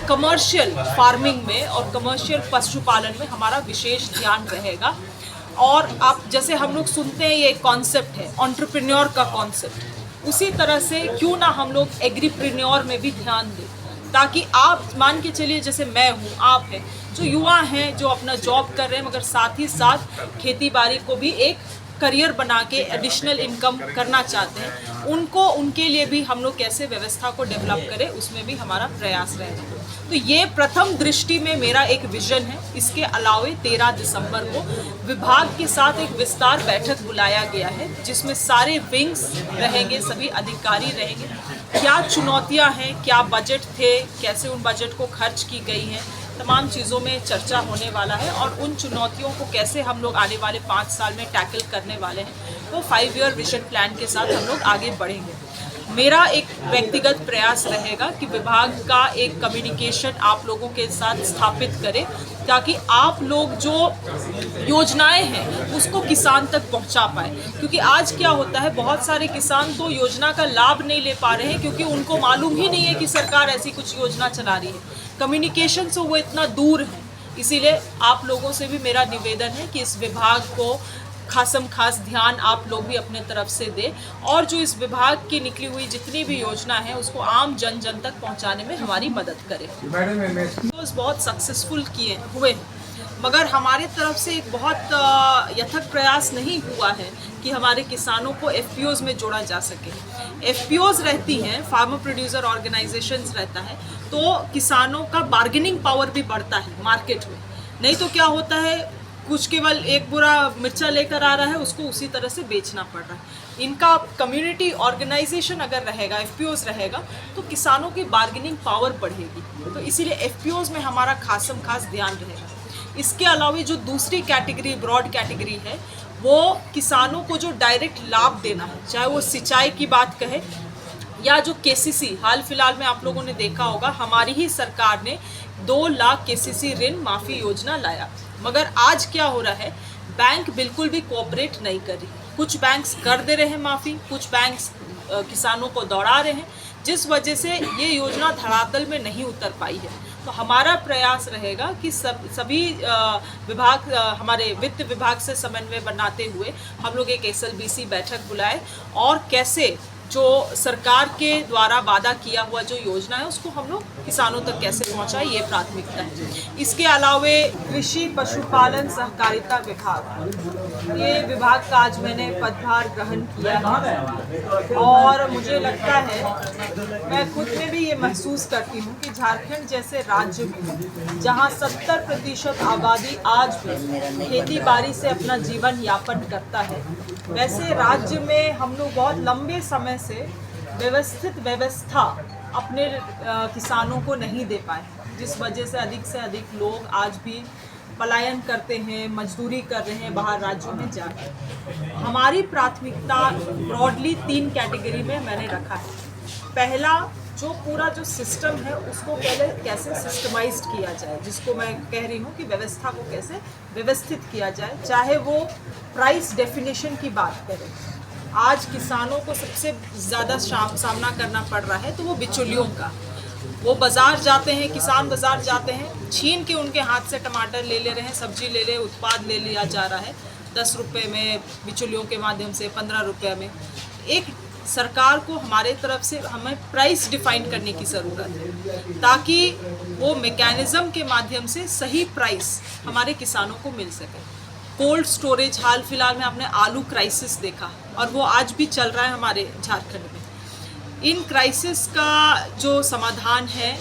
Commercial farming में और commercial पशुपालन में हमारा विशेष ध्यान रहेगा। और आप जैसे हम लोग सुनते हैं ये कॉन्सेप्ट है एंटरप्रेन्योर का कॉन्सेप्ट, उसी तरह से क्यों ना हम लोग एग्रीप्रेन्योर में भी ध्यान दें, ताकि आप मान के चलिए जैसे मैं हूँ, आप हैं, जो युवा हैं जो अपना जॉब कर रहे हैं मगर साथ ही साथ खेती बाड़ी को भी एक करियर बना के एडिशनल इनकम करना चाहते हैं, उनको उनके लिए भी हम लोग कैसे व्यवस्था को डेवलप करें उसमें भी हमारा प्रयास रहेगा। तो ये प्रथम दृष्टि में मेरा एक विजन है। इसके अलावा 13 दिसंबर को विभाग के साथ एक विस्तार बैठक बुलाया गया है जिसमें सारे विंग्स रहेंगे, सभी अधिकारी रहेंगे। क्या चुनौतियां हैं, क्या बजट थे, कैसे उन बजट को खर्च की गई हैं, तमाम चीज़ों में चर्चा होने वाला है और उन चुनौतियों को कैसे हम लोग आने वाले 5 साल में टैकल करने वाले हैं, वो 5 ईयर विजन प्लान के साथ हम लोग आगे बढ़ेंगे। मेरा एक व्यक्तिगत प्रयास रहेगा कि विभाग का एक कम्युनिकेशन आप लोगों के साथ स्थापित करें ताकि आप लोग जो योजनाएं हैं उसको किसान तक पहुंचा पाए, क्योंकि आज क्या होता है बहुत सारे किसान तो योजना का लाभ नहीं ले पा रहे हैं क्योंकि उनको मालूम ही नहीं है कि सरकार ऐसी कुछ योजना चला रही है, कम्युनिकेशन से वो इतना दूर है। इसीलिए आप लोगों से भी मेरा निवेदन है कि इस विभाग को खास ध्यान आप लोग भी अपने तरफ से दें और जो इस विभाग की निकली हुई जितनी भी योजना है उसको आम जन तक पहुंचाने में हमारी मदद करें। तो बहुत सक्सेसफुल किए हुए हैं मगर हमारे तरफ से एक बहुत यथक प्रयास नहीं हुआ है कि हमारे किसानों को एफपीओज में जोड़ा जा सके। एफपीओज रहती हैं, फार्मर प्रोड्यूसर ऑर्गेनाइजेशंस रहता है, तो किसानों का बार्गेनिंग पावर भी बढ़ता है मार्केट में। नहीं तो क्या होता है, कुछ केवल एक बुरा मिर्चा लेकर आ रहा है उसको उसी तरह से बेचना पड़ रहा है। इनका कम्युनिटी ऑर्गेनाइजेशन अगर रहेगा, एफपीओज रहेगा, तो किसानों की बार्गेनिंग पावर बढ़ेगी। तो इसीलिए एफपीओज में हमारा खास ध्यान रहेगा। इसके अलावा जो दूसरी कैटेगरी, ब्रॉड कैटेगरी है, वो किसानों को जो डायरेक्ट लाभ देना है, चाहे वो सिंचाई की बात कहे या जो केसीसी, हाल फिलहाल में आप लोगों ने देखा होगा हमारी ही सरकार ने 2 लाख केसीसी ऋण माफ़ी योजना लाया। मगर आज क्या हो रहा है, बैंक बिल्कुल भी कोऑपरेट नहीं कर रही। कुछ बैंक्स कर दे रहे हैं माफ़ी, कुछ बैंक्स किसानों को दौड़ा रहे हैं, जिस वजह से ये योजना धरातल में नहीं उतर पाई है। तो हमारा प्रयास रहेगा कि सभी विभाग, हमारे वित्त विभाग से समन्वय बनाते हुए हम लोग एक SLBC बैठक बुलाए और कैसे जो सरकार के द्वारा वादा किया हुआ जो योजना है उसको हम लोग किसानों तक कैसे पहुंचाए, ये प्राथमिकता है। इसके अलावे कृषि पशुपालन सहकारिता विभाग, ये विभाग का आज मैंने पदभार ग्रहण किया है और मुझे लगता है, मैं खुद में भी ये महसूस करती हूँ कि झारखंड जैसे राज्य में जहाँ 70% आबादी आज भी खेती बाड़ी से अपना जीवन यापन करता है, वैसे राज्य में हम लोग बहुत लंबे समय से व्यवस्थित व्यवस्था अपने किसानों को नहीं दे पाए, जिस वजह से अधिक लोग आज भी पलायन करते हैं, मजदूरी कर रहे हैं बाहर राज्यों में जाकर। हमारी प्राथमिकता ब्रॉडली 3 कैटेगरी में मैंने रखा है। पहला, जो पूरा जो सिस्टम है उसको पहले कैसे सिस्टमाइज्ड किया जाए, जिसको मैं कह रही हूँ कि व्यवस्था को कैसे व्यवस्थित किया जाए। चाहे वो प्राइस डेफिनेशन की बात करें, आज किसानों को सबसे ज़्यादा सामना करना पड़ रहा है तो वो बिचौलियों का। वो बाज़ार जाते हैं, किसान बाज़ार जाते हैं, छीन के उनके हाथ से टमाटर ले रहे हैं, सब्जी ले रहे हैं, उत्पाद ले लिया जा रहा है 10 रुपये में, बिचौलियों के माध्यम से 15 रुपये में। एक सरकार को हमारे तरफ से हमें प्राइस डिफाइन करने की ज़रूरत है ताकि वो मैकेनिज़्म के माध्यम से सही प्राइस हमारे किसानों को मिल सके। कोल्ड स्टोरेज, हाल फिलहाल में आपने आलू क्राइसिस देखा और वो आज भी चल रहा है हमारे झारखंड में। इन क्राइसिस का जो समाधान है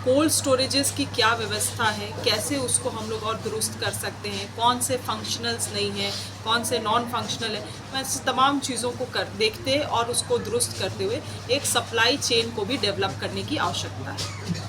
कोल्ड स्टोरेजेस की क्या व्यवस्था है, कैसे उसको हम लोग और दुरुस्त कर सकते हैं, कौन से फंक्शनल्स नहीं हैं, कौन से नॉन फंक्शनल है, ऐसी तमाम चीज़ों को देखते और उसको दुरुस्त करते हुए एक सप्लाई चेन को भी डेवलप करने की आवश्यकता है।